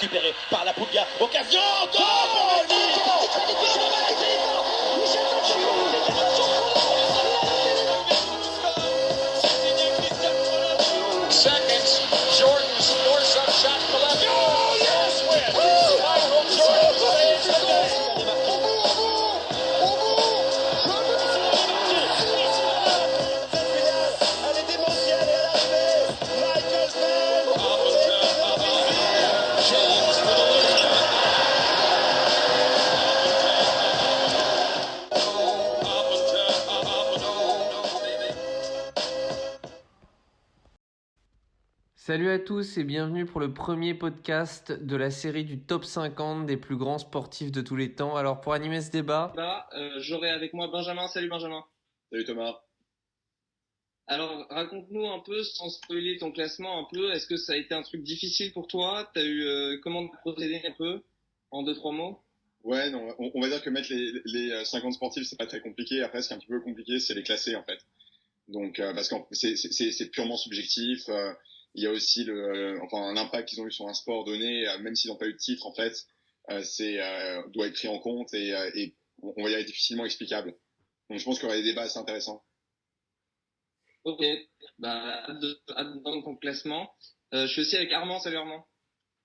récupéré par la Puglia. Occasion de Seconds, Jordan's north-up shot to the left. Oh, yes! Michael Jordan saves the day. Elle est démentielle et elle arrivée. Michael Phelps. James for the lead. Salut à tous et bienvenue pour le premier podcast de la série du top 50 des plus grands sportifs de tous les temps. Alors pour animer ce débat, j'aurai avec moi Benjamin. Salut Benjamin. Salut Thomas. Alors raconte-nous un peu, sans spoiler ton classement un peu, est-ce que ça a été un truc difficile pour toi? T'as eu comment procéder un peu en 2-3 mots? Ouais, non, on va dire que mettre les 50 sportifs, c'est pas très compliqué. Après, ce qui est un petit peu compliqué, c'est les classer en fait. Donc parce que c'est purement subjectif. Il y a aussi l'impact qu'ils ont eu sur un sport donné, même s'ils n'ont pas eu de titre en fait, doit être pris en compte et on va dire est difficilement explicable. Donc je pense qu'il y aura des débats assez intéressants. Ok, hâte d'entendre ton classement. Je suis aussi avec Armand. Salut Armand.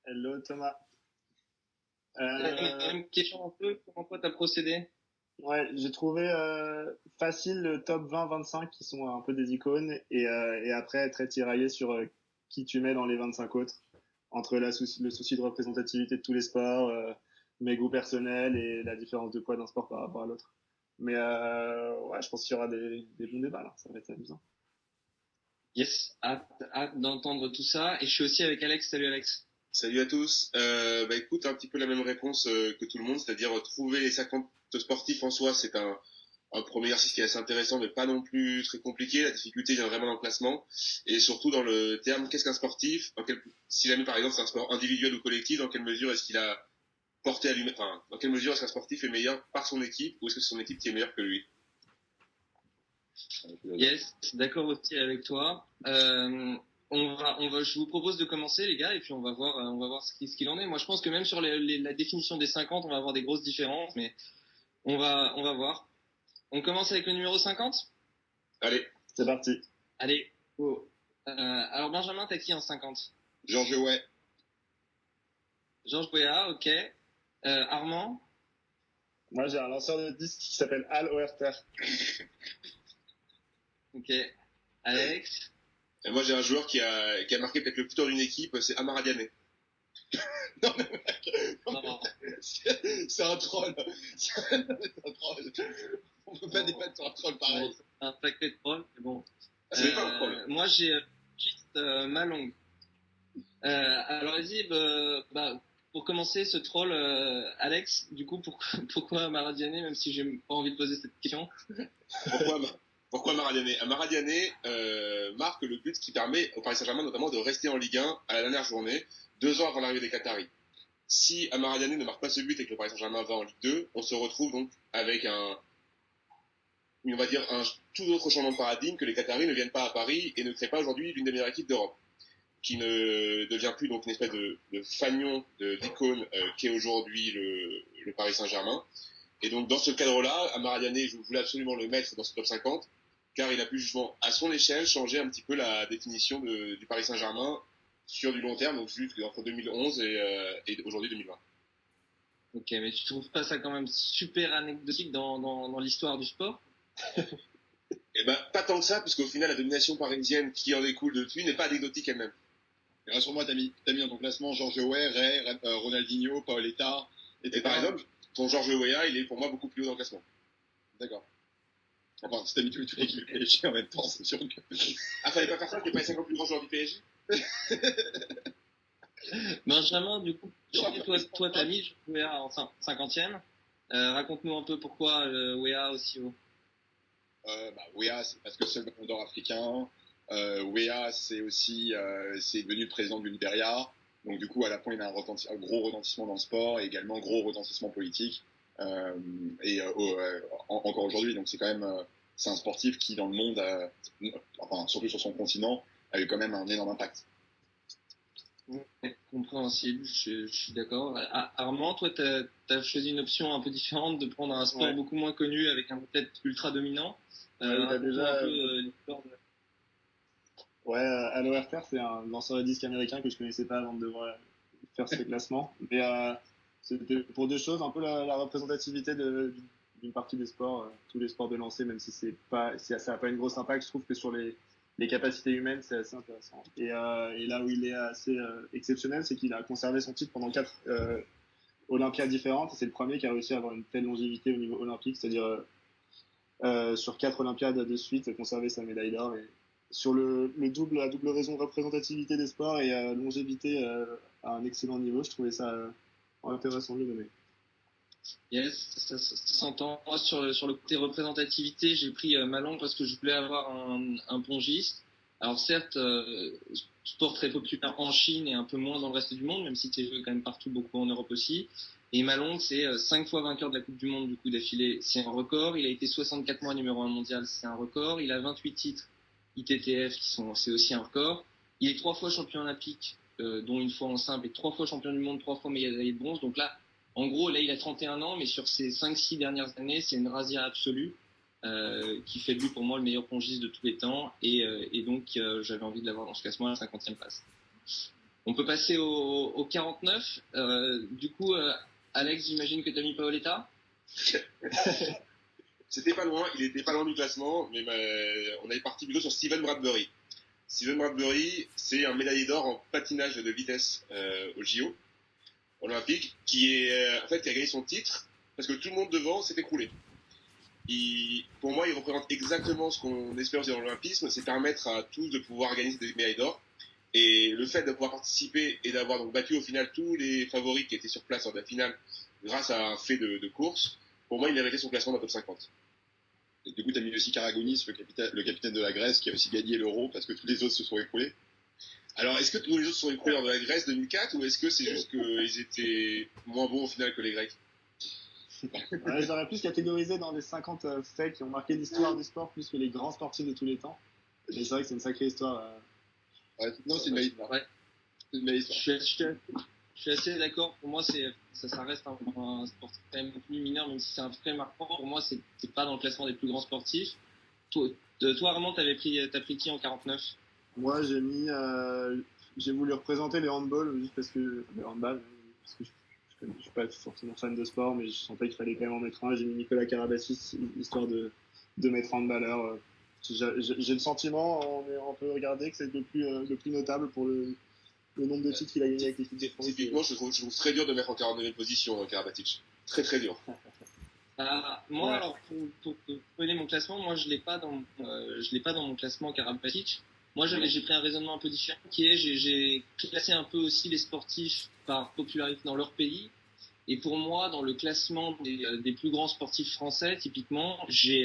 Hello Thomas. Une question un peu, comment toi t'as procédé? Ouais, j'ai trouvé facile le top 20-25 qui sont un peu des icônes et après très tiraillé sur qui tu mets dans les 25 autres, entre le souci de représentativité de tous les sports, mes goûts personnels et la différence de poids d'un sport par rapport à l'autre. Mais ouais, je pense qu'il y aura des bons débats là, ça va être amusant. Yes, hâte d'entendre tout ça. Et je suis aussi avec Alex. Salut Alex. Salut à tous. Écoute, un petit peu la même réponse que tout le monde, c'est-à-dire trouver les 50 sportifs en soi, c'est un premier exercice qui est assez intéressant, mais pas non plus très compliqué. La difficulté vient vraiment dans le classement et surtout dans le terme qu'est-ce qu'un sportif. Si jamais par exemple c'est un sport individuel ou collectif, dans quelle mesure est-ce qu'il a porté à lui, dans quelle mesure est-ce qu'un sportif est meilleur par son équipe ou est-ce que c'est son équipe qui est meilleure que lui? Yes, d'accord aussi avec toi. Je vous propose de commencer les gars et puis on va voir ce qu'il en est. Moi je pense que même sur la définition des 50, on va avoir des grosses différences, mais on va voir. On commence avec le numéro 50? Allez. C'est parti. Allez. Oh. Alors Benjamin, t'as qui en 50? Georges Weah. Georges Weah, ok. Armand? Moi j'ai un lanceur de disque qui s'appelle Al Oerter. Ok. Alex? Et moi j'ai un joueur qui a marqué peut-être le plus tôt d'une équipe, c'est Amara Diané. Non mais mec, Non. c'est un troll. C'est un troll. On peut pas débattre sur un troll pareil. C'est un sacré troll, mais bon. C'est pas un troll. Moi j'ai juste Malong. Alors vas-y, pour commencer ce troll, Alex, du coup pourquoi Maradiané, même si j'ai pas envie de poser cette question? Pourquoi Maradiané? Maradiané marque le but qui permet au Paris Saint-Germain notamment de rester en Ligue 1 à la dernière journée, 2 ans avant l'arrivée des Qataris. Si Maradiané ne marque pas ce but et que le Paris Saint-Germain va en Ligue 2, on se retrouve donc avec un tout autre changement de paradigme, que les Qataris ne viennent pas à Paris et ne créent pas aujourd'hui l'une des meilleures équipes d'Europe, qui ne devient plus donc une espèce de fanion d'icône qu'est aujourd'hui le Paris Saint-Germain. Et donc dans ce cadre-là, Maradiané, je voulais absolument le mettre dans ce top 50, car il a pu justement à son échelle changer un petit peu la définition du Paris Saint-Germain sur du long terme, donc juste entre 2011 et aujourd'hui 2020. Ok, mais tu trouves pas ça quand même super anecdotique dans l'histoire du sport? Eh ben, pas tant que ça, puisqu'au final, la domination parisienne qui en découle depuis n'est pas anecdotique elle-même. Et rassure-moi, t'as mis dans ton classement Georges Weah, Ray, Ronaldinho, Paoletta. Et par exemple, ton Georges Weah, il est pour moi beaucoup plus haut dans le classement. D'accord. Enfin, si t'as mis toute l'équipe du PSG en même temps, c'est sûr que... Ah, fallait pas faire ça, t'es pas les 50 plus grands joueurs du PSG? Benjamin, du coup, toi t'as mis Weah en 50e. Raconte-nous un peu pourquoi Weah aussi haut. Weah, c'est parce que c'est le Ballon d'Or africain. Weah, c'est aussi c'est devenu le président du Libéria. Donc du coup, à la fois, il a un gros retentissement dans le sport et également un gros retentissement politique. Encore aujourd'hui, donc c'est quand même c'est un sportif qui dans le monde, enfin surtout sur son continent, a eu quand même un énorme impact. Ouais, compréhensible, je suis d'accord. Armand, toi, tu as choisi une option un peu différente de prendre un sport beaucoup moins connu avec un peut-être ultra dominant. T'as déjà... un peu l'histoire de... Ouais, Al Oerter, c'est un lanceur de disque américain que je connaissais pas avant de devoir faire ce classement. Mais c'était pour deux choses, un peu la représentativité d'une partie des sports, tous les sports de lancer, même si ça n'a pas une grosse impact, je trouve que sur les capacités humaines, c'est assez intéressant. Et là où il est assez exceptionnel, c'est qu'il a conservé son titre pendant 4 Olympiades différentes. Et c'est le premier qui a réussi à avoir une telle longévité au niveau olympique, c'est-à-dire sur 4 Olympiades de suite, conserver sa médaille d'or. Et sur la double raison représentativité des sports et longévité à un excellent niveau, je trouvais ça intéressant de le nommer. Yes, ça s'entend. Moi, sur le côté représentativité, j'ai pris Malong parce que je voulais avoir un pongiste. Alors certes, sport très populaire en Chine et un peu moins dans le reste du monde, même si c'est joué quand même partout, beaucoup en Europe aussi. Et Malong, c'est 5 fois vainqueur de la Coupe du Monde du coup d'affilée, c'est un record. Il a été 64 mois numéro 1 mondial, c'est un record. Il a 28 titres ITTF, c'est aussi un record. Il est 3 fois champion olympique, dont une fois en simple, et 3 fois champion du monde, 3 fois médaillé de bronze. Donc là, en gros, là, il a 31 ans, mais sur ces 5-6 dernières années, c'est une rasière absolue qui fait de lui, pour moi, le meilleur pongiste de tous les temps. Et donc, j'avais envie de l'avoir dans ce classement à la 50e place. On peut passer au 49. Du coup, Alex, j'imagine que tu as mis Paoletta. C'était pas loin, il était pas loin du classement, mais on avait parti plutôt sur Steven Bradbury. Steven Bradbury, c'est un médaillé d'or en patinage de vitesse au JO olympique, qui a gagné son titre parce que tout le monde devant s'est écroulé. Pour moi, il représente exactement ce qu'on espère dans l'olympisme, c'est permettre à tous de pouvoir gagner des médailles d'or. Et le fait de pouvoir participer et d'avoir donc battu au final tous les favoris qui étaient sur place lors de la finale grâce à un fait de course, pour moi, il méritait son classement dans le top 50. Et du coup, tu as mis aussi Karagonis, le capitaine de la Grèce, qui a aussi gagné l'Euro parce que tous les autres se sont écroulés. Alors, est-ce que tous les autres se sont écroulés lors de la Grèce 2004 ou est-ce que c'est juste qu'ils étaient moins bons au final que les Grecs? Ouais, j'aurais plus catégorisé dans les 50 faits qui ont marqué l'histoire du sport plus que les grands sportifs de tous les temps. Et c'est vrai que c'est une sacrée histoire. Ouais, non, c'est une belle histoire. Ouais. C'est une belle histoire. Je suis assez d'accord. Pour moi, ça reste un sport quand même plus mineur, même si c'est un fait marquant. Pour moi, c'est pas dans le classement des plus grands sportifs. Toi Armand, t'as pris qui en 49? Moi, j'ai voulu représenter le handball, juste parce que le handball, parce que je suis pas forcément fan de sport, mais je sentais qu'il fallait quand même en mettre un. J'ai mis Nicolas Karabatic, histoire de mettre un handballeur. J'ai le sentiment, on peut regarder, que c'est le plus notable pour le nombre de titres qu'il a gagné avec l'équipe de France. Typiquement, je trouve très dur de mettre en 49e position Karabatic. Très très dur. Moi, alors, pour donner mon classement, moi, je l'ai pas dans mon classement Karabatic. Moi, j'ai pris un raisonnement un peu différent, qui est, j'ai classé un peu aussi les sportifs par popularité dans leur pays. Et pour moi, dans le classement des plus grands sportifs français, typiquement, j'ai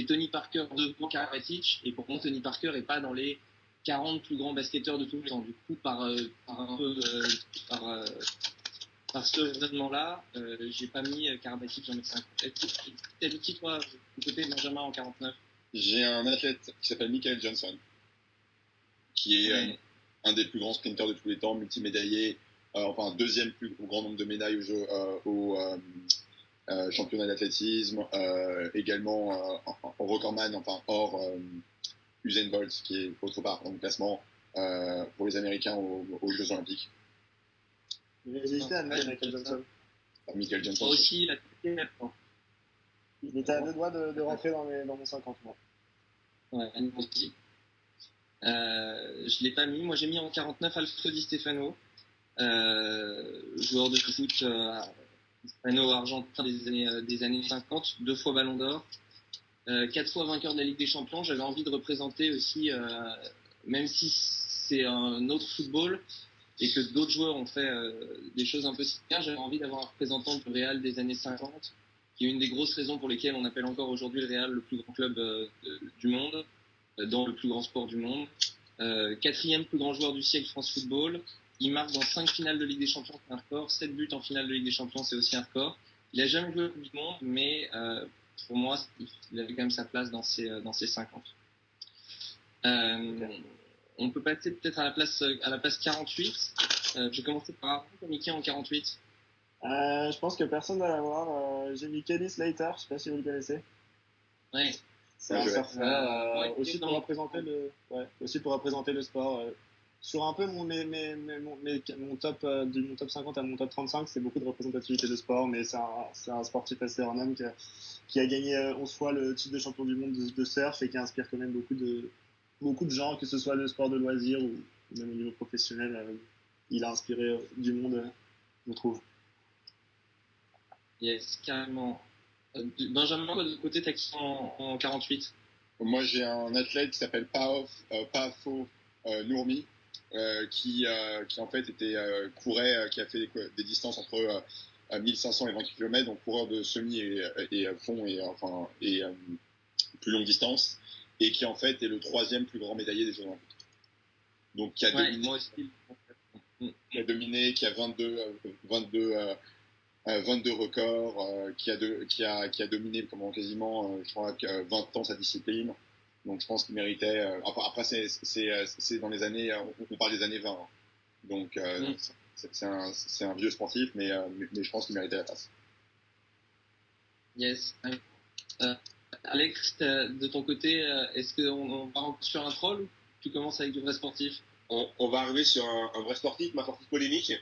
Tony Parker devant Karabatic. Et pour moi, Tony Parker est pas dans les 40 plus grands basketteurs de tous les temps. Du coup, par ce raisonnement-là, j'ai pas mis Karabatic, j'en ai 5. T'as dit qui, toi, du côté Benjamin en 49? J'ai un athlète qui s'appelle Michael Johnson, qui est un des plus grands sprinteurs de tous les temps, multimédaillé, deuxième plus grand nombre de médailles au championnat d'athlétisme, également en recordman, hors Usain Bolt, qui est autre part dans le classement pour les Américains aux Jeux Olympiques. J'ai hésité à mettre Michael Johnson. Michael Johnson. Moi aussi, il était à deux doigts de rentrer dans mon 50 mois. Ouais, moi aussi. Je l'ai pas mis. Moi, j'ai mis en 49 Alfredo Di Stefano, joueur de foot hispano-argentin des années 50, 2 fois Ballon d'Or, 4 fois vainqueur de la Ligue des Champions. J'avais envie de représenter aussi, même si c'est un autre football et que d'autres joueurs ont fait des choses un peu similaires, j'avais envie d'avoir un représentant du Real des années 50, qui est une des grosses raisons pour lesquelles on appelle encore aujourd'hui le Real le plus grand club du monde, dans le plus grand sport du monde. 4e plus grand joueur du siècle France Football. Il marque dans 5 finales de Ligue des Champions, c'est un record. 7 buts en finale de Ligue des Champions, c'est aussi un record. Il n'a jamais joué au Coupe du Monde, mais pour moi, il avait quand même sa place dans ces 50. On peut passer peut-être à la place 48. Je vais commencer par Mickey en 48. Je pense que personne va l'avoir. J'ai mis Kelly Slater, je sais pas si vous le connaissez. Ouais. C'est un surfeur, Ouais, aussi pour représenter le sport. Sur un peu mon top mon top 50 à mon top 35, c'est beaucoup de représentativité de sport, mais c'est un sportif assez hors norme qui a gagné 11 fois le titre de champion du monde de surf et qui inspire quand même beaucoup de gens, que ce soit le sport de loisir ou même au niveau professionnel. Il a inspiré du monde, je trouve. Yes, carrément. Benjamin, de côté, t'as qui en 48? Moi, j'ai un athlète qui s'appelle Paafo Nourmi, qui en fait courait, qui a fait des distances entre 1500 et 20 km, donc coureur de semi et fond et plus longue distance, et qui en fait est le 3e plus grand médaillé des Jeux Olympiques. Donc qui a dominé, moi aussi. qui a 22 records, qui a dominé quasiment, je crois, 20 ans sa discipline. Donc je pense qu'il méritait. Après, c'est dans les années, on parle des années 20. Hein. Donc c'est un vieux sportif, mais je pense qu'il méritait la place. Yes. Alex, de ton côté, est-ce qu'on va encore sur un troll ou tu commences avec du vrai sportif? On va arriver sur un vrai sportif, ma sportif polémique,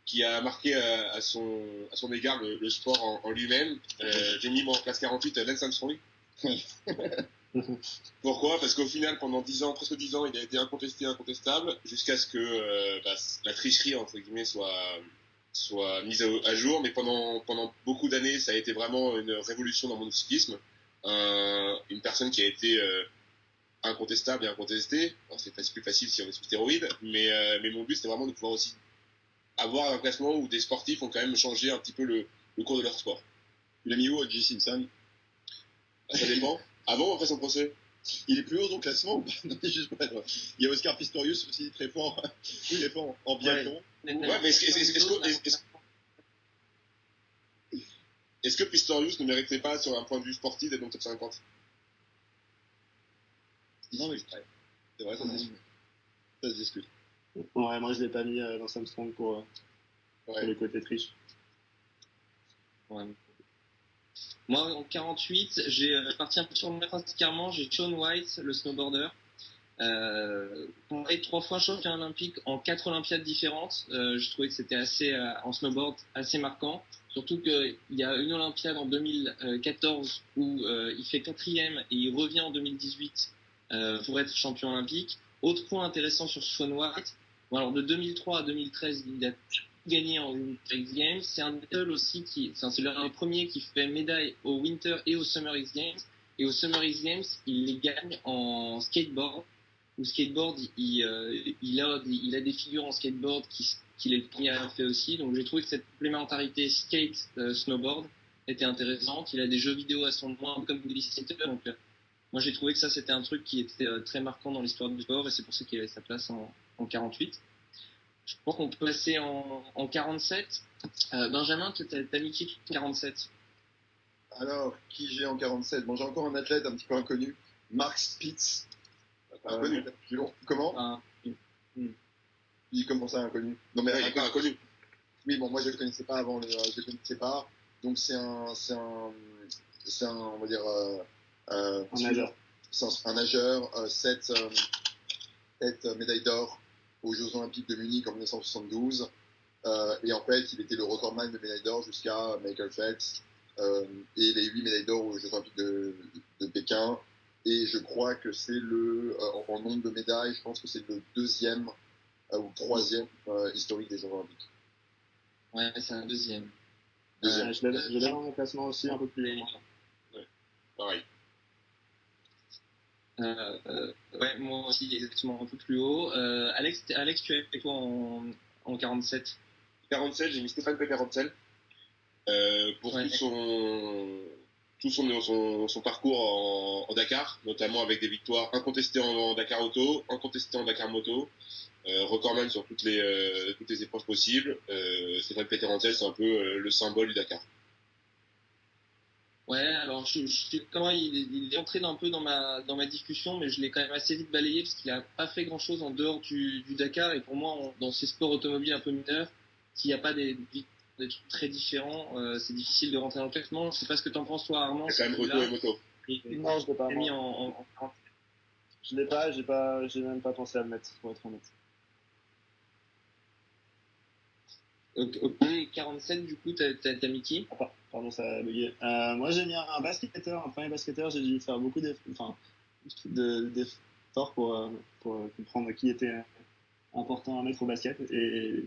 qui a marqué à son égard le sport en lui-même. J'ai mis moi en classe 48 Lance Armstrong. Pourquoi? Parce qu'au final, pendant 10 ans, presque 10 ans, il a été incontestable, jusqu'à ce que la tricherie, entre guillemets, soit mise à jour. Mais pendant beaucoup d'années, ça a été vraiment une révolution dans mon cyclisme. Une personne qui a été incontestable et incontestée. Alors, c'est plus facile si on est sous stéroïdes, mais mon but, c'était vraiment de pouvoir aussi avoir un classement où des sportifs ont quand même changé un petit peu le cours de leur sport. Il a mis où O.J. Simpson? Ça dépend. Avant ou après son procès? Il est plus haut dans le classement ou pas? Non, juste pas. Il y a Oscar Pistorius aussi, très fort. Il est fort en biathlon. Ouais, mais est-ce que Pistorius ne méritait pas, sur un point de vue sportif, d'être dans le top 50? Non, mais c'est vrai, ça se discute. Ouais, moi je l'ai pas mis dans Armstrong pour le côté triche. Ouais. Moi, en 48, j'ai parti un peu sur le particulièrement, j'ai Shaun White, le snowboarder. On a été 3 fois champion olympique en 4 Olympiades différentes. Je trouvais que c'était assez, en snowboard, assez marquant. Surtout qu'il y a une Olympiade en 2014 où il fait 4e et il revient en 2018 pour être champion olympique. Autre point intéressant sur Shaun White, bon, alors de 2003 à 2013, il a gagné en Winter X Games. C'est un des seuls aussi c'est l'un des premiers qui fait médaille au Winter et au Summer X Games. Et au Summer X Games, il les gagne en skateboard. Au skateboard, il a des figures en skateboard qu'il est le premier à avoir fait aussi. Donc j'ai trouvé que cette complémentarité skate-snowboard était intéressante. Il a des jeux vidéo à son nom, comme Willy Skater. Donc moi j'ai trouvé que ça c'était un truc qui était très marquant dans l'histoire du sport et c'est pour ça qu'il avait sa place en 48. Je pense qu'on peut passer en 47. Benjamin, t'as mis qui 47? Alors, qui j'ai en 47? Bon, j'ai encore un athlète un petit peu inconnu, Mark Spitz. Inconnu. Comment? Il comment ça, inconnu? Non, mais il n'est pas inconnu. Oui, bon, moi je le connaissais pas avant, je le connaissais pas. Donc c'est un, on va dire, Un nageur. C'est un nageur, 7 médailles d'or aux Jeux Olympiques de Munich en 1972. Et en fait, il était le recordman de médailles d'or jusqu'à Michael Phelps. Et les 8 médailles d'or aux Jeux Olympiques de Pékin. Et je crois que c'est en nombre de médailles, je pense que c'est le 2e ou 3e historique des Jeux Olympiques. Ouais, c'est un 2e. Je l'ai dans mon classement aussi un peu plus loin. Ouais, pareil. Ouais, moi aussi exactement un peu plus haut. Alex, tu as fait quoi en 47? 47, j'ai mis Stéphane Peterhansel pour tout son parcours en Dakar, notamment avec des victoires incontestées en Dakar Auto, incontestées en Dakar Moto, recordman sur toutes les épreuves possibles. Stéphane Peterhansel, c'est un peu le symbole du Dakar. Ouais, alors comment il est entré un peu dans ma discussion, mais je l'ai quand même assez vite balayé parce qu'il a pas fait grand chose en dehors du Dakar. Et pour moi, dans ces sports automobiles un peu mineurs, s'il n'y a pas des trucs très différents, c'est difficile de rentrer dans le classement. Je sais pas ce que t'en penses toi, Armand. C'est quand même auto et moto. Non, je l'ai pas. Mis Moi. Je l'ai pas, j'ai même pas pensé à le mettre, pour être honnête. Ok, 47, du coup, t'as mis qui? Pardon, ça a bugué. Moi, j'ai mis un basketteur, un premier basketteur. J'ai dû faire beaucoup d'efforts pour comprendre qui était important à mettre au basket et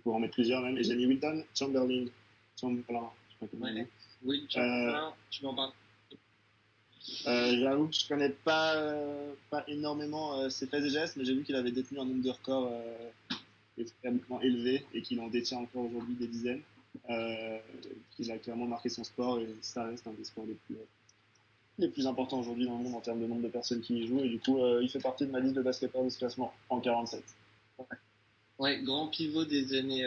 pour en mettre plusieurs même. Et j'ai mis Wilton Chamberlain. Je sais pas comment on dit. Oui, Chamberlain, tu m'en parles. J'avoue que je connais pas énormément ses faits et gestes, mais j'ai vu qu'il avait détenu un nombre de records extrêmement élevé et qu'il en détient encore aujourd'hui des dizaines. Il a clairement marqué son sport et ça reste un des sports les plus importants aujourd'hui dans le monde en termes de nombre de personnes qui y jouent. Et du coup, il fait partie de ma liste de basketteurs de ce classement en 47. Ouais, grand pivot des années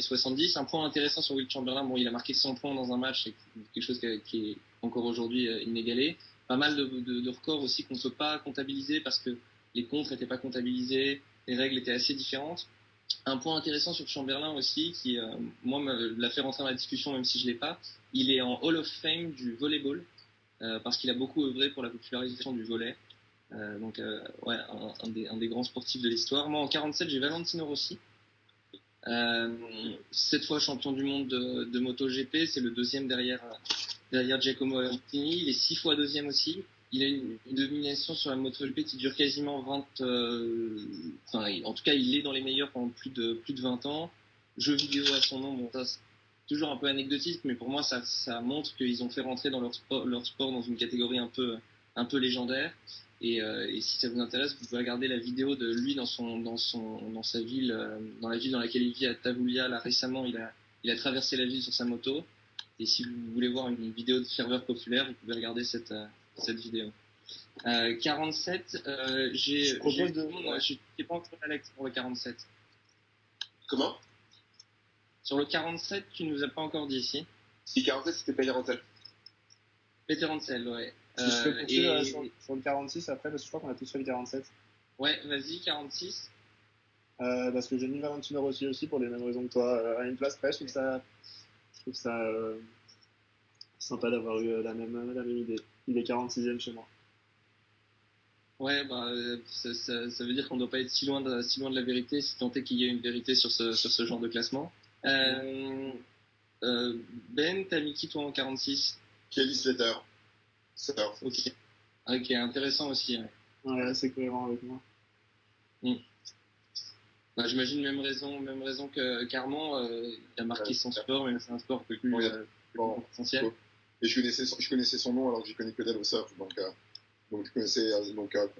70. Un point intéressant sur Will Chamberlain, bon, il a marqué 100 points dans un match, c'est quelque chose qui est encore aujourd'hui inégalé. Pas mal de records aussi qu'on ne peut pas comptabiliser parce que les contres n'étaient pas comptabilisés, les règles étaient assez différentes. Un point intéressant sur Chamberlain aussi, qui moi l'a fait rentrer dans la discussion même si je l'ai pas, il est en Hall of Fame du volleyball parce qu'il a beaucoup œuvré pour la popularisation du volley. Ouais, un des grands sportifs de l'histoire. Moi, en 47, j'ai Valentino Rossi. 7 fois champion du monde de MotoGP. C'est le deuxième derrière Giacomo Artini. Il est 6 fois deuxième aussi. Il a une domination sur la MotoGP qui dure quasiment 20... en tout cas, il est dans les meilleurs pendant plus de 20 ans. Jeux vidéo à son nom, bon, ça, c'est toujours un peu anecdotique, mais pour moi, ça montre qu'ils ont fait rentrer dans leur sport dans une catégorie un peu légendaire. Et si ça vous intéresse, vous pouvez regarder la vidéo de lui dans sa ville, dans la ville dans laquelle il vit à Tavulia. Là récemment, il a traversé la ville sur sa moto. Et si vous voulez voir une vidéo de ferveur populaire, vous pouvez regarder cette vidéo. 47, j'ai pas encore Alex pour le 47. Comment? Sur le 47, tu nous as pas encore dit ici. Si 47, c'était Peter Hansel. Peter Hansel, ouais. Je peux poursuivre sur le 46 après, parce que je crois qu'on a tous fait le 47. Ouais, vas-y, 46. Parce que j'ai mis Valentino Rossi aussi pour les mêmes raisons que toi. À une place près, je trouve ça sympa d'avoir eu la même idée. Il est 46e chez moi. Ouais, ça veut dire qu'on ne doit pas être si loin de la vérité, si tant est qu'il y ait une vérité sur ce genre de classement. Ben, t'as mis qui toi en 46? Kelly Slater. Surf. Ok, intéressant aussi. Ouais, c'est cohérent avec moi. J'imagine même raison qu'Armand, il a marqué son sport, mais c'est un sport un peu plus essentiel. Et je connaissais son nom alors que je connais que d'elle au surf, donc je connaissais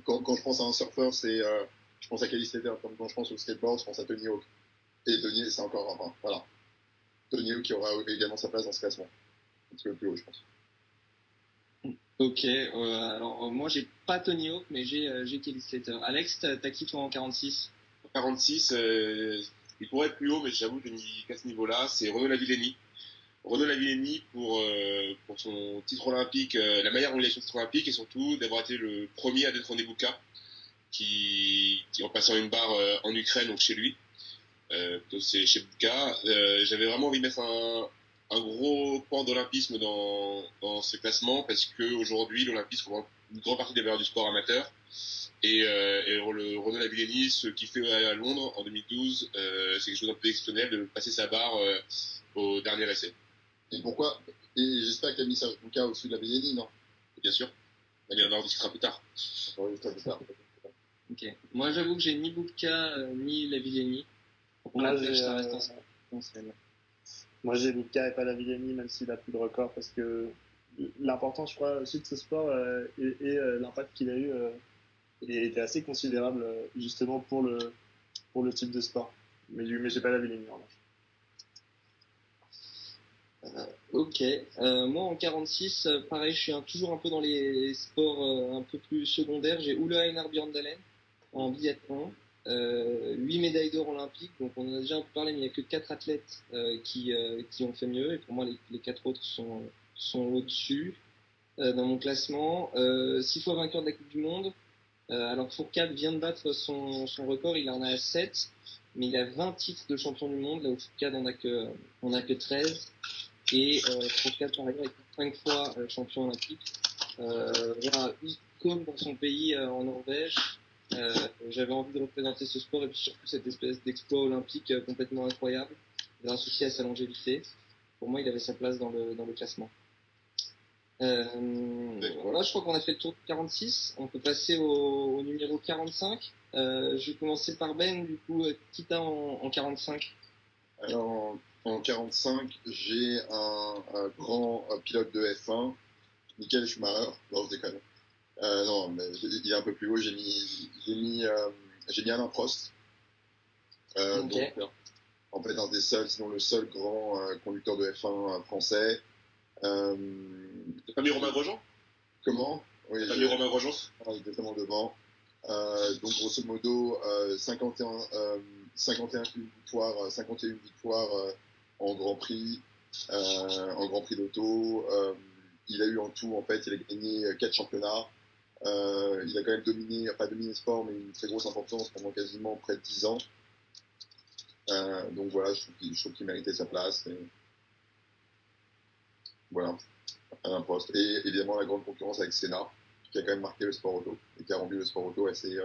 quand je pense à un surfeur, je pense à Kelly Slater. Comme quand je pense au skateboard, je pense à Tony Hawk. Et Tony, c'est encore voilà. Tony Hawk qui aura également sa place dans ce classement. Un petit peu plus haut, je pense. Ok, alors moi j'ai pas Tony Hawk, mais j'ai Kelly Slater. Alex, t'as qui toi en 46? 46, il pourrait être plus haut, mais j'avoue que qu'à ce niveau-là, c'est Renaud Lavillenie. Renaud Lavillenie pour son titre olympique, la meilleure réalisation de titre olympique et surtout d'avoir été le premier à détrôner Bubka, qui en passant une barre en Ukraine, donc chez lui. Donc c'est chez Bubka. J'avais vraiment envie de mettre un gros pan d'olympisme dans ce classement parce que aujourd'hui l'olympisme comprend une grande partie des valeurs du sport amateur et le Renaud Lavillenie, ce qu'il fait à Londres en 2012, c'est quelque chose d'un peu exceptionnel de passer sa barre au dernier essai. Et pourquoi? Et j'espère qu'il a mis Serge Bubka au-dessus de Lavillenie, non? Bien sûr, on en discutera plus tard. Ok, moi j'avoue que j'ai ni Bubka ni Lavillenie. Moi j'ai Bubka et pas Lavillenie, même s'il a plus de record, parce que l'importance, je crois, aussi de ce sport et l'impact qu'il a eu était assez considérable, justement pour le type de sport. Mais j'ai pas Lavillenie en revanche. Ok, moi en 46, pareil, je suis toujours un peu dans les sports un peu plus secondaires. J'ai Ole Einar Bjørndalen en biathlon. 8 médailles d'or olympiques, donc on en a déjà un peu parlé, mais il n'y a que 4 athlètes qui ont fait mieux, et pour moi les 4 autres sont sont au-dessus dans mon classement. 6 fois vainqueur de la Coupe du Monde. Alors Fourcade vient de battre son record, il en a 7, mais il a 20 titres de champion du monde, là où Fourcade en a que 13. Et Fourcade, par exemple, est 5 fois champion olympique. Voilà, icône dans son pays en Norvège. J'avais envie de représenter ce sport et puis surtout cette espèce d'exploit olympique complètement incroyable, grâce aussi à sa longévité. Pour moi, il avait sa place dans le classement. Voilà, je crois qu'on a fait le tour de 46. On peut passer au numéro 45. Je vais commencer par Ben, du coup, qui t'as en 45? Alors, en 45, j'ai un grand pilote de F1, Michael Schumacher. Non, je déconne. Non, mais il est un peu plus haut. J'ai mis Alain Prost. Okay. Donc, en fait, un des seuls, sinon le seul grand conducteur de F1 français. T'as pas mis Romain Grosjean? Comment? Oui, T'as mis Romain Grosjean? Exactement devant. Donc, grosso modo, 51 victoires en Grand Prix, d'auto. Il a eu en tout, en fait, il a gagné 4 championnats. Il a quand même dominé, pas dominé le sport, mais une très grosse importance pendant quasiment près de 10 ans. Donc voilà, je trouve qu'il méritait sa place. Et... Voilà, à un poste. Et évidemment, la grande concurrence avec Senna, qui a quand même marqué le sport auto, et qui a rendu le sport auto assez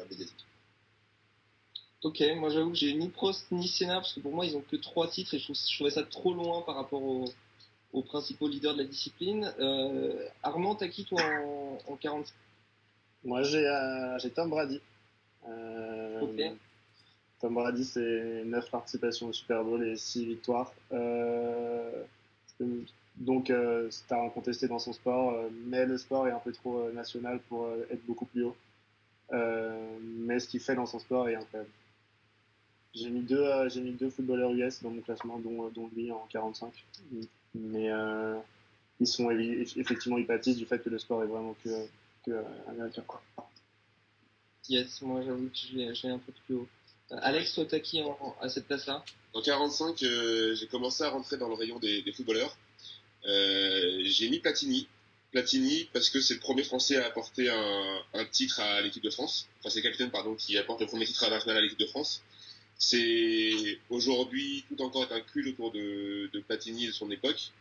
médiatique. Ok, moi j'avoue que j'ai ni Prost ni Senna, parce que pour moi ils ont que 3 titres et je trouvais ça trop loin par rapport aux principaux leaders de la discipline. Armand, t'as qui toi en 45? Moi, j'ai Tom Brady. Ok. Tom Brady, c'est 9 participations au Super Bowl et 6 victoires. Donc, c'est à incontesté dans son sport, mais le sport est un peu trop national pour être beaucoup plus haut. Mais ce qu'il fait dans son sport est incroyable. J'ai mis deux footballeurs US dans mon classement, dont lui en 45. Mais ils sont effectivement, ils pâtissent du fait que le sport est vraiment que américain, quoi. Yes, moi j'avoue que je l'ai un peu plus haut. Alex, toi t'as qui à cette place-là? En 45, j'ai commencé à rentrer dans le rayon des footballeurs. J'ai mis Platini. Platini parce que c'est le premier Français à apporter un titre à l'équipe de France. Enfin, c'est le capitaine, pardon, qui apporte le premier titre international à l'équipe de France. C'est aujourd'hui tout encore est un culte autour de Platini et de son époque.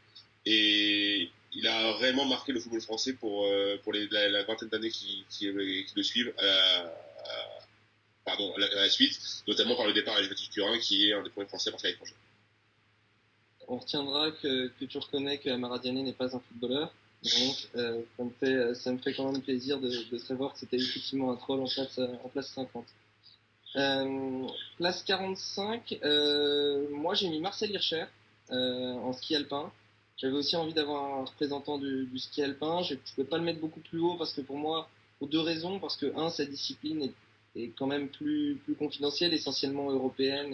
Et il a réellement marqué le football français pour la vingtaine d'années qui le suivent à la suite, notamment par le départ à Juventus Turin, qui est un des premiers Français à partir à l'étranger. On retiendra que tu reconnais que Amara Diané n'est pas un footballeur. Donc, ça me fait quand même plaisir de savoir que c'était effectivement un troll en place 50. Place 45, moi j'ai mis Marcel Hirscher en ski alpin. J'avais aussi envie d'avoir un représentant du ski alpin. Je ne pouvais pas le mettre beaucoup plus haut parce que pour moi, pour 2 raisons. Parce que, sa discipline est quand même plus confidentielle, essentiellement européenne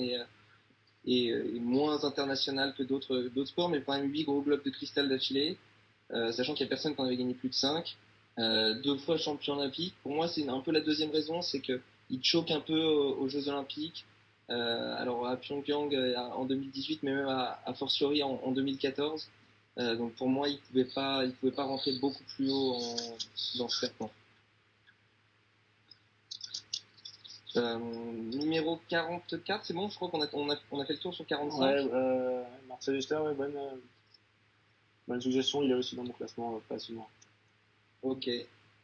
et moins internationale que d'autres sports, mais quand même 8 gros globes de cristal d'affilée, sachant qu'il n'y a personne qui en avait gagné plus de 5. 2 fois champion olympique. Pour moi, c'est un peu la deuxième raison, c'est que il choque un peu aux Jeux Olympiques. Alors à Pyongyang en 2018, mais même à fortiori en 2014. Donc pour moi, il pouvait pas rentrer beaucoup plus haut dans ce serpent. Numéro 44, c'est bon, je crois qu'on a fait le tour sur 45. Ouais, Marcel Hirscher, ouais, bonne suggestion, il est aussi dans mon classement facilement. Ok.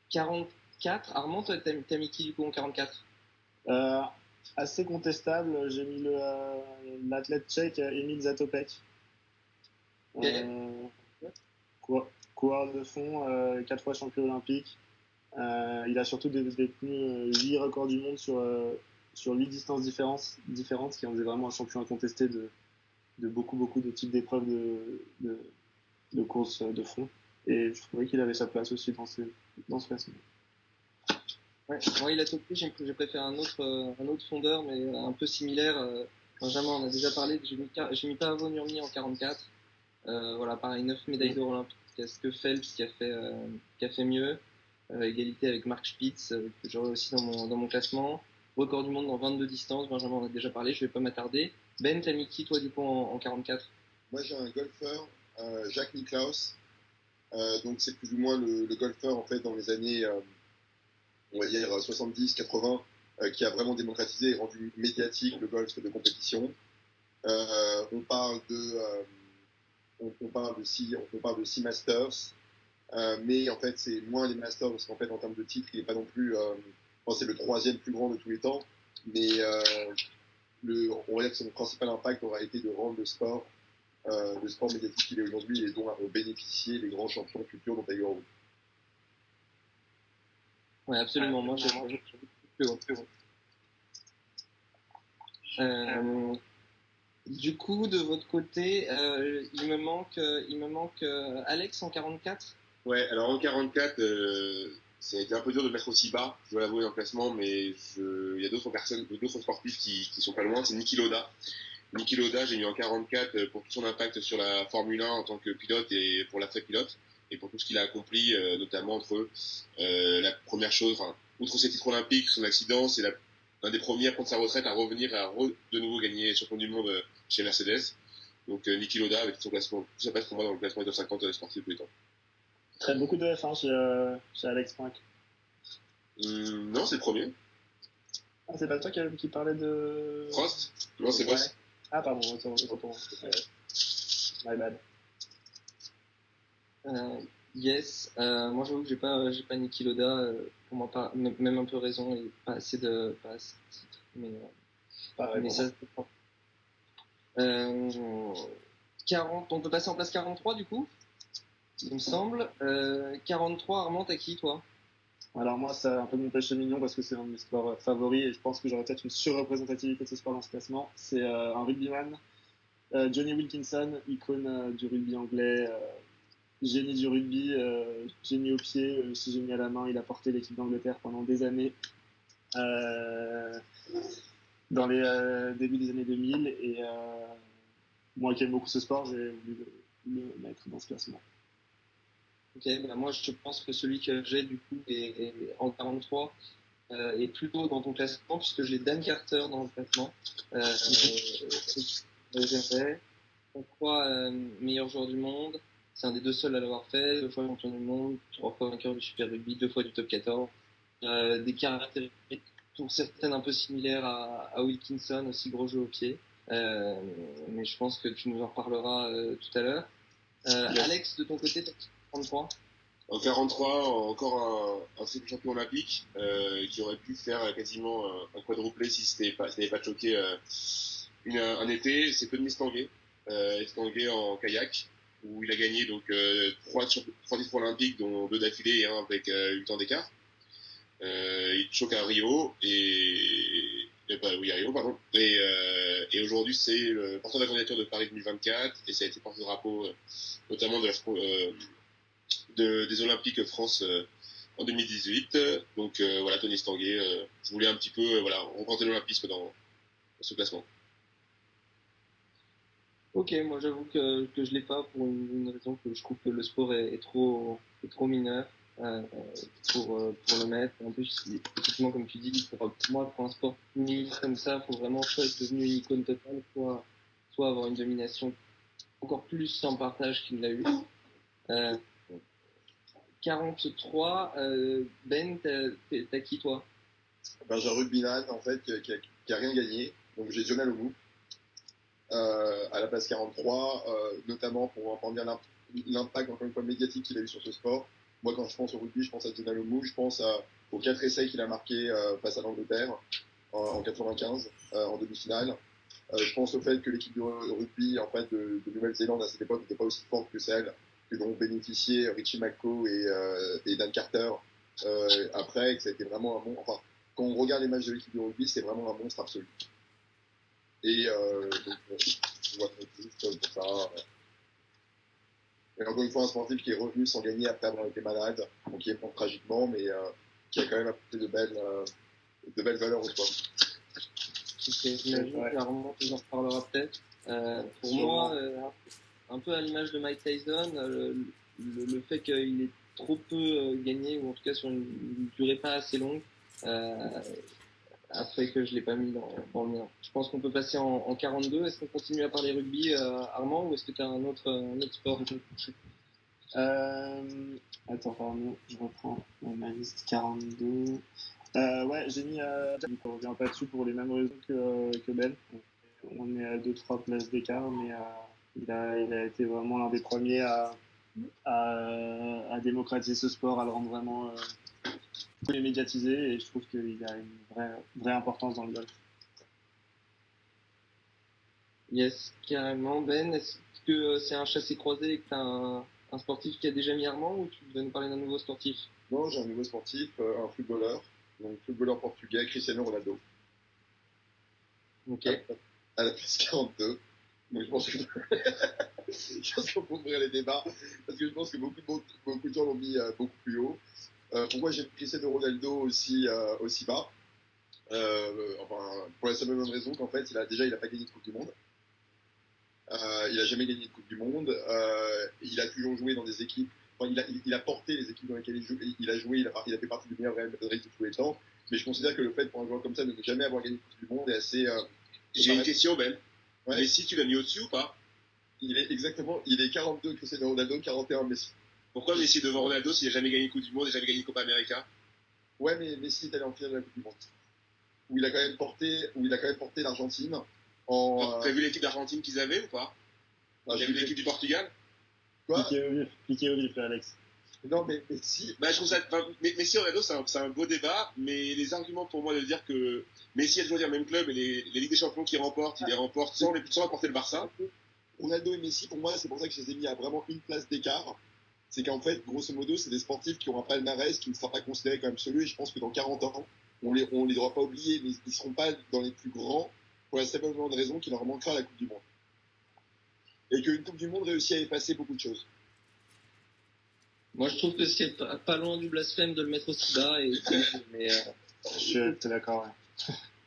44, Armand, t'as mis qui du coup en 44? Assez contestable, j'ai mis l'athlète tchèque Emil Zatopek. Okay. Coureur de fond, 4 fois champion olympique. Il a surtout détenu 8 records du monde sur 8 distances différentes, qui en faisait vraiment un champion incontesté de beaucoup de types d'épreuves de course de fond. Et je trouvais qu'il avait sa place aussi dans ce classement. Ouais, moi il a topé, j'ai préféré un autre fondeur, mais un peu similaire. Benjamin en a déjà parlé, j'ai mis Paavo Nurmi en 44. Voilà, pareil, 9 médailles d'or olympiques. Il y a ce que Phelps qui a fait mieux. Égalité avec Mark Spitz, que j'aurai aussi dans mon classement. Record du monde dans 22 distances, Benjamin en a déjà parlé, je vais pas m'attarder. Ben, t'as mis qui toi du coup en 44? moi j'ai un golfeur, Jacques Nicklaus. Donc c'est plus ou moins le golfeur en fait dans les années, on va dire 70-80, qui a vraiment démocratisé et rendu médiatique le golf de compétition. On parle de six Masters, mais en fait c'est moins les Masters parce qu'en fait en termes de titres il n'est pas non plus, c'est le 3e plus grand de tous les temps, mais on va dire que son principal impact aura été de rendre le sport médiatique qu'il est aujourd'hui et dont ont bénéficié les grands champions futurs dont Tiger Woods. Ouais, absolument. Moi, j'ai plus haut. Du coup, de votre côté, il me manque Alex en 44. Ouais, alors en 44, ça a été un peu dur de mettre aussi bas, je dois l'avouer dans le classement, mais il y a d'autres sportifs qui sont pas loin. C'est Niki Lauda. Niki Lauda, j'ai mis en 44 pour tout son impact sur la Formule 1 en tant que pilote et pour l'après-pilote, et pour tout ce qu'il a accompli, notamment entre la première chose, outre ses titres olympiques, son accident, c'est l'un des premiers à prendre sa retraite, à revenir et à de nouveau gagner champion du monde chez Mercedes. Donc Niki Lauda avec son classement, tout ça passe pour moi dans le classement des top 50 sportifs de tous les temps. Il traite beaucoup de F1 chez Alex Frank. Non, c'est le premier. Ah, c'est pas toi qui parlait de... Prost? Non, c'est Prost. Ouais. Ah, pardon, autant. My bad. Yes. Moi, j'avoue que j'ai pas Niki Lauda. Pour moi, pas, même un peu raison et pas assez de titres. Mais ça, c'est 40. On peut passer en place 43 du coup, il me semble. 43, Armand, t'as qui toi? Alors moi, c'est un peu mon péché mignon parce que c'est un de mes sports favoris et je pense que j'aurais peut-être une surreprésentativité de ce sport dans ce classement. C'est un rugbyman, Johnny Wilkinson, icône du rugby anglais, génie du rugby, génie au pied, aussi génie à la main. Il a porté l'équipe d'Angleterre pendant des années, dans les débuts des années 2000. Et moi qui aime beaucoup ce sport, j'ai voulu le mettre dans ce classement. Ok, bah moi je pense que celui que j'ai du coup est en 43 est plutôt dans ton classement puisque j'ai Dan Carter dans le classement. J'aimerais. Pourquoi meilleur joueur du monde? C'est un des 2 seuls à l'avoir fait, 2 fois champion du monde, 3 fois vainqueur du Super Rugby, 2 fois du Top 14. Des caractéristiques pour certaines un peu similaires à Wilkinson, aussi gros jeu au pied. Mais je pense que tu nous en reparleras tout à l'heure. Alex, de ton côté, t'as 43. En 43, encore un triple champion olympique qui aurait pu faire quasiment un quadruplé si n'avait pas choqué un été. C'est Tony Stanguet en kayak, où il a gagné donc 3 titres olympiques, dont 2 d'affilée et 1 avec 8 ans d'écart. Il choque à Rio à Rio, pardon. Et aujourd'hui, c'est le porteur de la candidature de Paris 2024 et ça a été porte-drapeau notamment des Olympiques France en 2018. Donc voilà, Tony Stanguet. Je voulais un petit peu représenter l'olympisme dans ce classement. Ok, moi j'avoue que je l'ai pas pour une raison que je trouve que le sport est trop mineur pour le mettre. En plus, effectivement, comme tu dis, pour un sport mineur comme ça, faut vraiment soit être devenu une icône totale, soit avoir une domination encore plus sans partage qu'il l'a eu. 43, Ben, t'as qui toi? J'ai un rugbyman en fait qui a rien gagné, donc j'ai Jonah Lomu à la place 43, notamment pour en dire l'impact encore une fois médiatique qu'il a eu sur ce sport. Moi, quand je pense au rugby, je pense à Jonah Lomu, je pense aux 4 essais qu'il a marqués face à l'Angleterre en 95 en demi-finale. Je pense au fait que l'équipe de rugby en fait de Nouvelle-Zélande à cette époque n'était pas aussi forte que celle que dont bénéficiaient Richie McCaw et Dan Carter après, et que ça a été vraiment un bon. Enfin, quand on regarde les matchs de l'équipe de rugby, c'est vraiment un monstre absolu. Et donc, je vois juste pour ça. Et encore une fois, un sportif qui est revenu sans gagner après avoir été malade, donc qui est mort tragiquement, mais qui a quand même apporté de belles valeurs au sport. J'imagine que Armand nous en reparlera peut-être. Pour moi, un peu à l'image de Mike Tyson, le fait qu'il ait trop peu gagné, ou en tout cas sur une durée pas assez longue, après que je l'ai pas mis dans le mien. Je pense qu'on peut passer en 42. Est-ce qu'on continue à parler rugby, Armand, ou est-ce que tu as un autre sport? Attends, pardon, je reprends ma liste 42. Ouais, j'ai mis. On ne revient pas dessus pour les mêmes raisons que Ben. On est à 2-3 places d'écart, mais il a été vraiment l'un des premiers à démocratiser ce sport, à le rendre vraiment médiatisé, et je trouve qu'il a une vraie importance dans le golf. Yes, carrément. Ben, est-ce que c'est un chassé-croisé et que tu as un sportif qui a déjà mis Armand, ou tu veux nous parler d'un nouveau sportif? Non, j'ai un nouveau sportif, un footballeur. Donc, footballeur portugais, Cristiano Ronaldo. Ok. À la place 42. Donc, je pense que je pense qu'on peut ouvrir les débats, parce que je pense que beaucoup de gens l'ont mis beaucoup plus haut. Pourquoi j'ai mis Cristiano Ronaldo aussi bas? Enfin, pour la simple et bonne raison qu'en fait, il a pas gagné de Coupe du Monde. Il a jamais gagné de Coupe du Monde. Il a toujours joué dans des équipes. Enfin, il a porté les équipes dans lesquelles il a joué. Il a fait partie du meilleur Real Madrid de tous les temps. Mais je considère que le fait pour un joueur comme ça de ne jamais avoir gagné de Coupe du Monde est assez. J'ai une question, Ben. Ouais. Messi, tu l'as mis au-dessus ou pas? Il est 42 Cristiano Ronaldo, 41 Messi. Pourquoi Messi devant Ronaldo s'il n'a jamais gagné une Coupe du Monde et jamais gagné une Copa América? Ouais, mais Messi est allé en finale de la Coupe du Monde. Où il a quand même porté l'Argentine en. T'as vu l'équipe d'Argentine qu'ils avaient ou pas? T'as vu l'équipe du Portugal? Quoi? Piqué au vif, Alex. Non, mais Messi. Bah, je trouve ça. Messi et Ronaldo, c'est un beau débat, mais les arguments pour moi de dire que Messi a toujours dans le même club et les Ligues des Champions qu'il remporte, il les remporte sans apporter le Barça. Ronaldo et Messi, pour moi, c'est pour ça que je les ai mis à vraiment une place d'écart. C'est qu'en fait, grosso modo, c'est des sportifs qui ont un palmarès qui ne sera pas considéré comme absolu. Et je pense que dans 40 ans, on les devra pas oublier, mais ils seront pas dans les plus grands pour la simple raison qu'il leur manquera la Coupe du Monde. Et qu'une Coupe du Monde réussit à effacer beaucoup de choses. Moi, je trouve que c'est pas loin du blasphème de le mettre aussi bas. Mais Je suis d'accord, ouais.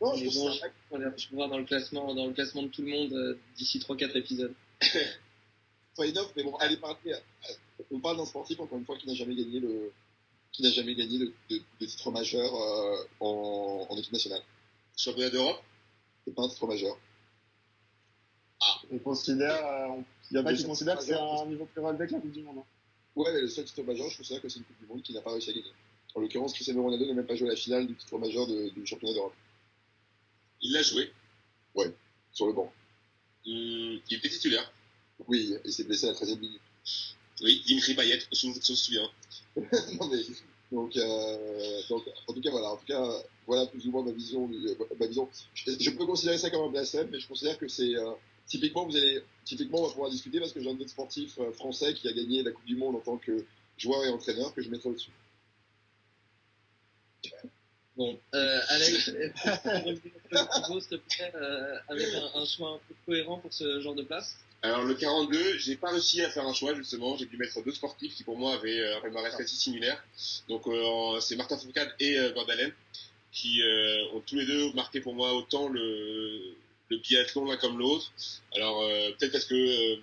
Non, mais bon, je peux voir dans le classement de tout le monde d'ici 3-4 épisodes. Fair enough, mais bon, on parle d'un sportif, encore une fois, qui n'a jamais gagné de titre majeur en équipe nationale. Championnat d'Europe? C'est pas un titre majeur. On considère, il y en a qui considèrent que c'est un niveau plus relevé que la Coupe du Monde. Hein. Ouais, mais le seul titre majeur, je considère que c'est une Coupe du Monde qui n'a pas réussi à gagner. En l'occurrence, Cristiano Ronaldo n'a même pas joué à la finale du titre majeur du championnat d'Europe. Il l'a joué. Ouais, sur le banc. Il était titulaire. Oui, il s'est blessé à la 13e minute. Oui, Dimitri Payet, on se souvient. Non, mais, donc, en tout cas, voilà plus ou moins ma vision. Je peux considérer ça comme un blasphème, mais je considère que c'est typiquement, on va pouvoir discuter parce que j'ai un autre sportif français qui a gagné la Coupe du Monde en tant que joueur et entraîneur que je mettrai au-dessus. Bon, Alex, est-ce que tu peux revenir sur le pivot, s'il te plaît, avec un choix un peu cohérent pour ce genre de place? Alors, le 42, j'ai pas réussi à faire un choix, justement. J'ai dû mettre deux sportifs qui, pour moi, avaient un palmarès assez similaire. Donc, c'est Martin Fourcade et Van Dalen, qui ont tous les deux marqué pour moi autant le biathlon l'un comme l'autre. Alors, peut-être parce que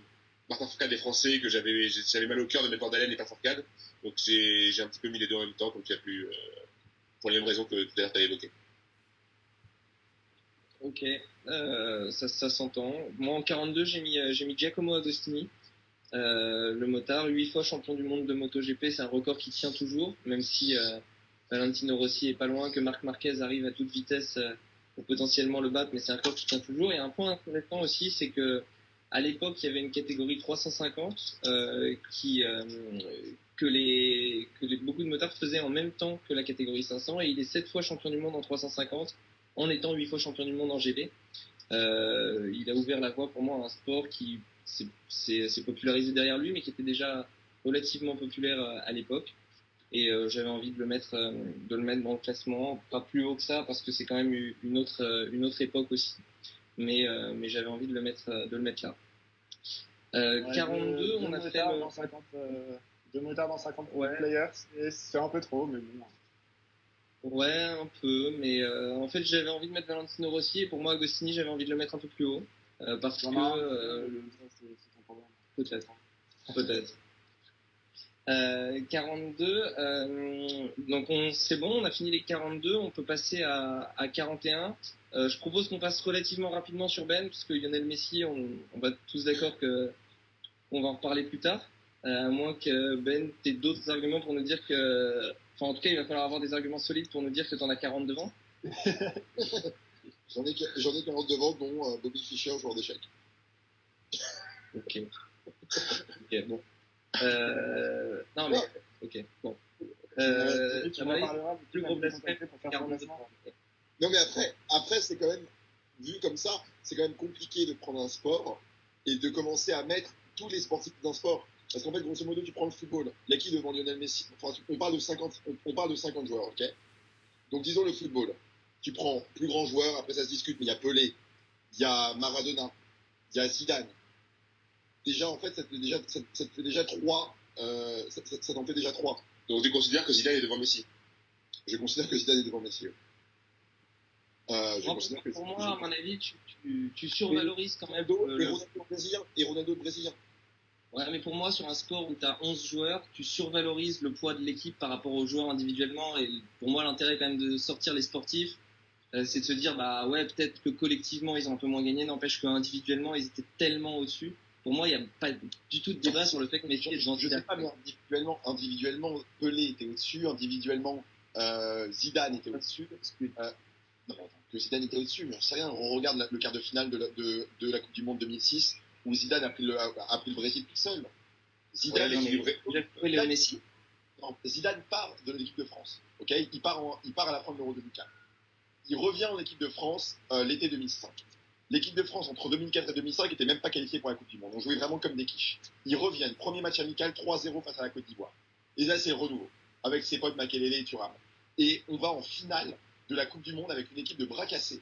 Martin Fourcade est français, que j'avais mal au cœur de mettre Van Dalen et pas Fourcade. Donc, j'ai un petit peu mis les deux en même temps, comme tu as pu, pour les mêmes raisons que tout à l'heure tu as évoquées. Ok, ça s'entend. Moi, en 42, j'ai mis Giacomo Agostini, le motard, 8 fois champion du monde de MotoGP. C'est un record qui tient toujours, même si Valentino Rossi est pas loin, que Marc Marquez arrive à toute vitesse pour potentiellement le battre, mais c'est un record qui tient toujours. Et un point intéressant aussi, c'est que à l'époque, il y avait une catégorie 350 que beaucoup de motards faisaient en même temps que la catégorie 500, et il est 7 fois champion du monde en 350 en étant 8 fois champion du monde en GB. Il a ouvert la voie pour moi à un sport qui s'est popularisé derrière lui, mais qui était déjà relativement populaire à l'époque. Et j'avais envie de le mettre dans le classement, pas plus haut que ça, parce que c'est quand même une autre époque aussi. Mais j'avais envie de le mettre là. 42, on a fait deux motards dans 50 ouais. players, c'est un peu trop, mais bon. Ouais, un peu, mais en fait j'avais envie de mettre Valentino Rossi, et pour moi Agostini j'avais envie de le mettre un peu plus haut, parce que c'est ton problème. peut-être. 42. Donc c'est bon, on a fini les 42. On peut passer à 41. Je propose qu'on passe relativement rapidement sur Ben, puisque Lionel Messi, on va être tous d'accord qu'on va en reparler plus tard. À moins que Ben t'aies d'autres arguments pour nous dire que... Enfin, en tout cas, il va falloir avoir des arguments solides pour nous dire que t'en as 40 devant. J'en ai 40 devant, dont Bobby Fischer, joueur d'échecs. Ok. Ok, bon. Non, mais... Ok, bon. Tu m'en parleras plus gros blasphème pour faire 42 ton devant. Non, mais après, c'est quand même, vu comme ça, c'est quand même compliqué de prendre un sport et de commencer à mettre tous les sportifs d'un sport. Parce qu'en fait, grosso modo, tu prends le football. Il y a qui devant Lionel Messi? Enfin, on parle de 50 joueurs, ok? Donc, disons le football. Tu prends plus grand joueur, après ça se discute, mais il y a Pelé, il y a Maradona, il y a Zidane. Déjà, en fait, ça te fait déjà 3. Ça t'en fait déjà 3. Donc tu considères que Zidane est devant Messi? Je considère que Zidane est devant Messi. Pour moi, à mon avis, tu survalorises quand même. Et Ronaldo brésilien. Ouais, mais pour moi, sur un sport où tu as 11 joueurs, tu survalorises le poids de l'équipe par rapport aux joueurs individuellement. Et pour moi, l'intérêt quand même de sortir les sportifs, c'est de se dire, bah ouais, peut-être que collectivement, ils ont un peu moins gagné, n'empêche qu'individuellement, ils étaient tellement au-dessus. Pour moi, il n'y a pas du tout de débat sur le fait que Messi est devant Je ne sais pas, mais individuellement, Pelé était au-dessus, individuellement, Zidane était au-dessus. Non, attends, que Zidane était au-dessus, mais on sait rien. On regarde le quart de finale de la Coupe du Monde 2006, où Zidane a pris le Brésil tout seul. Zidane, Messi. Non, Zidane part de l'équipe de France. Okay, il part à la fin de l'Euro 2004. Il revient en équipe de France l'été 2005. L'équipe de France, entre 2004 et 2005, n'était même pas qualifiée pour la Coupe du Monde. On jouait vraiment comme des quiches. Ils reviennent, premier match amical, 3-0 face à la Côte d'Ivoire. Et là, c'est renouveau, avec ses potes Makelele et Thuram. Et on va en finale de la Coupe du Monde avec une équipe de bras cassés.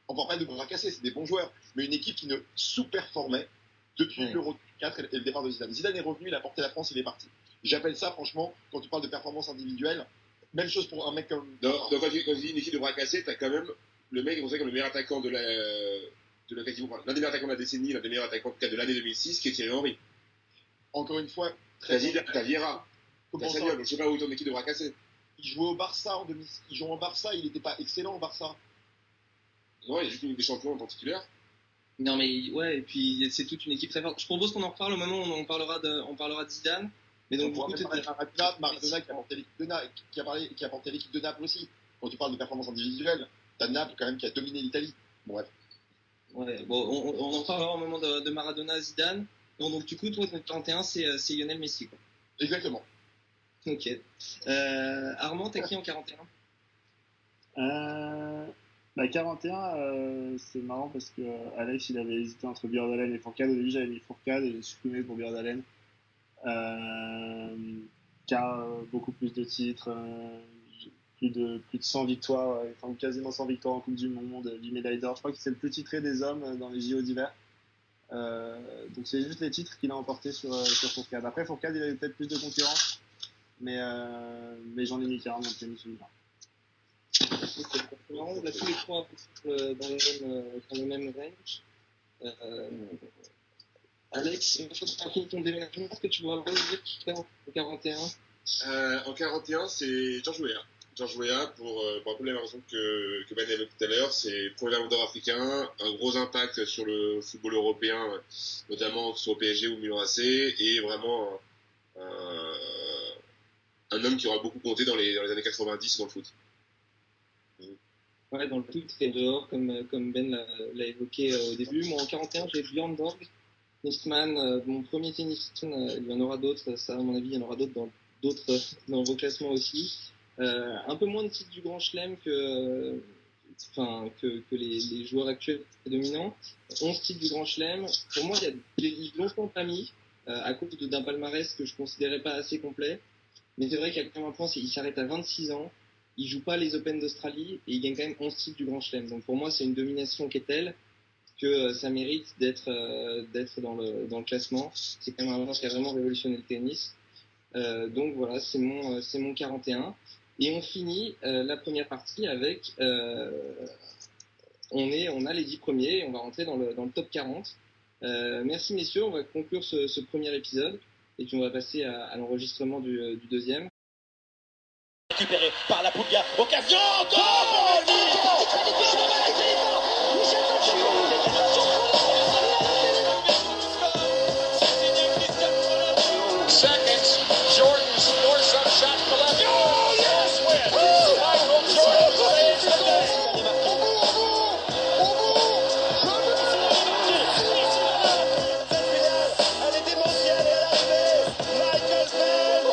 Enfin, pas de bras cassés, c'est des bons joueurs, mais une équipe qui ne sous-performait depuis l'Euro 2004 et le départ de Zidane. Zidane est revenu, il a porté la France, il est parti. J'appelle ça, franchement, quand tu parles de performance individuelle, même chose pour un mec comme... Donc quand tu dis une équipe de bras cassés, t'as quand même le mec est considéré comme le meilleur attaquant de la l'un des meilleurs attaquants de la décennie, l'un des meilleurs attaquants de l'année 2006, qui est Thierry Henry. Encore une fois, t'as Vieira, t'as Samuel, je sais pas où ton équipe de bras cassés. Il jouait au Barça en 2006. Il jouait en Barça, il n'était pas excellent au Barça. Non, il y a juste une Ligue des Champions en tant que titulaire. Non mais ouais, et puis c'est toute une équipe très forte. Je propose qu'on en reparle au moment où on parlera de Zidane. Mais donc du coup, Maradona qui a porté l'équipe de Naples aussi. Quand tu parles de performance individuelle, t'as Naples quand même qui a dominé l'Italie. Bon, bref. Ouais, bon, on en parlera au moment de Maradona, Zidane. Donc du coup, toi, ton 31, c'est Lionel Messi, quoi. Exactement. Ok. Armand, t'as qui en 41? 41, c'est marrant parce que Alex, il avait hésité entre Beardalen et Fourcade. Au début, j'avais mis Fourcade et j'ai supprimé pour Beardalen. Car beaucoup plus de titres, plus de 100 victoires, enfin quasiment 100 victoires en Coupe du Monde, 8 médailles d'or. Je crois que c'est le plus titré des hommes dans les JO d'hiver. Donc c'est juste les titres qu'il a emportés sur Fourcade. Après, Fourcade, il avait peut-être plus de concurrence, mais j'en ai mis 40 donc j'ai mis celui-là. C'est marrant, on a tous les trois dans le même range. Alex, une fois que tu as fini ton déménagement, est-ce que tu vas redire qui fait en 41? En 41, c'est George Weah. George Weah, pour un peu la même raison que Ben avait tout à l'heure, c'est premier ballon d'or africain, un gros impact sur le football européen, notamment que ce soit au PSG ou Milan AC, et vraiment un homme qui aura beaucoup compté dans les années 90 dans le foot. Ouais, dans le foot, c'est dehors, comme Ben l'a évoqué au début. Moi, en 41, j'ai Björn Borg, tennisman, mon premier tennisman, il y en aura d'autres, ça, à mon avis, il y en aura d'autres dans vos classements aussi. Un peu moins de titres du Grand Chelem que les joueurs actuels dominants. 11 titres du Grand Chelem. Pour moi, ils l'ont longtemps pas mis, à cause d'un palmarès que je considérais pas assez complet. Mais c'est vrai qu'à quand même un point, il s'arrête à 26 ans. Il joue pas les Open d'Australie et il gagne quand même 11 titres du Grand Chelem. Donc pour moi, c'est une domination qui est telle que ça mérite d'être dans le classement. C'est quand même un joueur qui a vraiment révolutionné le tennis. Donc voilà, c'est mon 41. Et on finit la première partie avec on a les 10 premiers et on va rentrer dans le top 40. Merci messieurs, on va conclure ce premier épisode. Et puis on va passer à l'enregistrement du deuxième. Récupéré par la Puglia. Occasion. Goal. Seconds. Jordan's north-side shot to the left. Oh, yes, win. Michael Jordan saves the day. Elle est démentielle et elle a fait Michael Phelps.